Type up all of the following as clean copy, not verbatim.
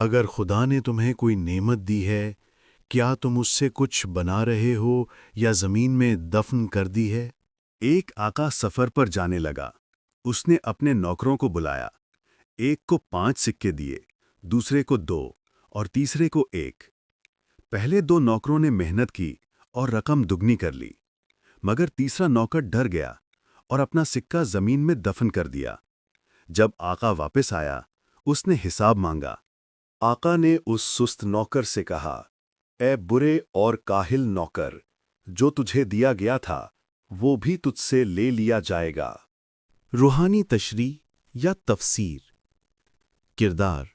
اگر خدا نے تمہیں کوئی نعمت دی ہے، کیا تم اس سے کچھ بنا رہے ہو یا زمین میں دفن کر دی ہے؟ ایک آقا سفر پر جانے لگا۔ اس نے اپنے نوکروں کو بلایا۔ ایک کو 5 سکے دیے، دوسرے کو 2 اور تیسرے کو 1۔ پہلے 2 نوکروں نے محنت کی اور رقم دگنی کر لی، مگر تیسرا نوکر ڈر گیا اور اپنا سکہ زمین میں دفن کر دیا۔ جب آقا واپس آیا، اس نے حساب مانگا۔ آقا نے اس سست نوکر سے کہا، اے برے اور کاہل نوکر، جو تجھے دیا گیا تھا وہ بھی تجھ سے لے لیا جائے گا۔ روحانی تشریح یا تفسیر۔ کردار: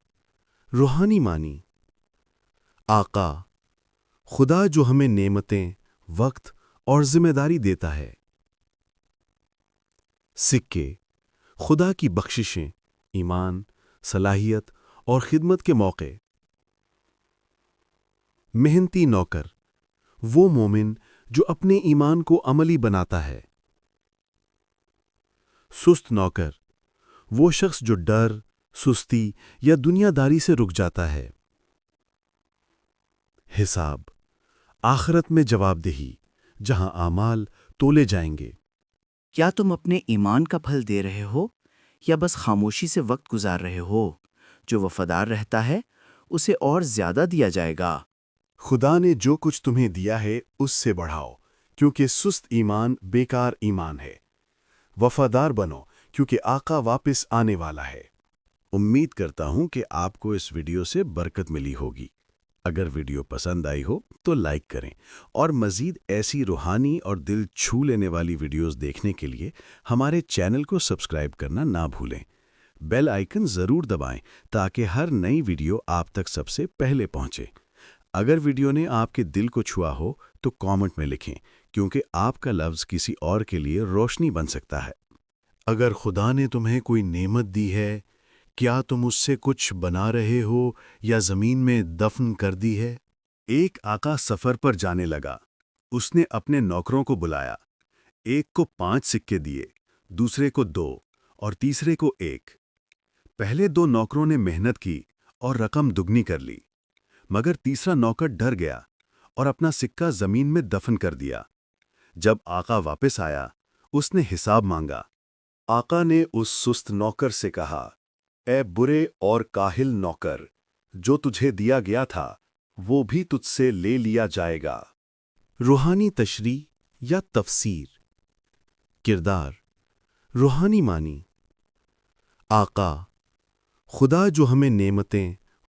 روحانی معنی: آقا، خدا جو ہمیں نعمتیں، وقت اور ذمہ داری دیتا ہے۔ سکے: خدا کی بخششیں، ایمان، صلاحیت اور خدمت کے موقع۔ محنتی نوکر: وہ مومن جو اپنے ایمان کو عملی بناتا ہے۔ سست نوکر: وہ شخص جو ڈر، سستی یا دنیا داری سے رک جاتا ہے۔ حساب: آخرت میں جواب دہی، جہاں اعمال تولے جائیں گے۔ کیا تم اپنے ایمان کا پھل دے رہے ہو یا بس خاموشی سے وقت گزار رہے ہو؟ جو وفادار رہتا ہے اسے اور زیادہ دیا جائے گا۔ خدا نے جو کچھ تمہیں دیا ہے اس سے بڑھاؤ، کیونکہ سست ایمان بیکار ایمان ہے۔ وفادار بنو، کیونکہ آقا واپس آنے والا ہے۔ امید کرتا ہوں کہ آپ کو اس ویڈیو سے برکت ملی ہوگی۔ اگر ویڈیو پسند آئی ہو تو لائک کریں، اور مزید ایسی روحانی اور دل چھو لینے والی ویڈیوز دیکھنے کے لیے ہمارے چینل کو سبسکرائب کرنا نہ بھولیں۔ بیل آئیکن ضرور دبائیں تاکہ ہر نئی ویڈیو آپ تک سب سے پہلے پہنچے۔ اگر ویڈیو نے آپ کے دل کو چھوا ہو تو کامنٹ میں لکھیں، کیونکہ آپ کا لفظ کسی اور کے لیے روشنی بن سکتا ہے۔ اگر خدا نے تمہیں کوئی نعمت دی ہے، کیا تم اس سے کچھ بنا رہے ہو یا زمین میں دفن کر دی ہے؟ ایک آقا سفر پر جانے لگا۔ اس نے اپنے نوکروں کو بلایا۔ ایک کو 5 سکے دیے، دوسرے کو 2 اور تیسرے کو 1۔ پہلے 2 نوکروں نے محنت کی اور رقم دگنی کر لی، مگر تیسرا نوکر ڈر گیا اور اپنا سکہ زمین میں دفن کر دیا۔ جب آقا واپس آیا، اس نے حساب مانگا۔ آقا نے اس سست نوکر سے کہا، اے برے اور کاہل نوکر، جو تجھے دیا گیا تھا وہ بھی تجھ سے لے لیا جائے گا۔ روحانی تشریح یا تفسیر۔ کردار: روحانی معنی: آقا، خدا جو ہمیں نعمتیں،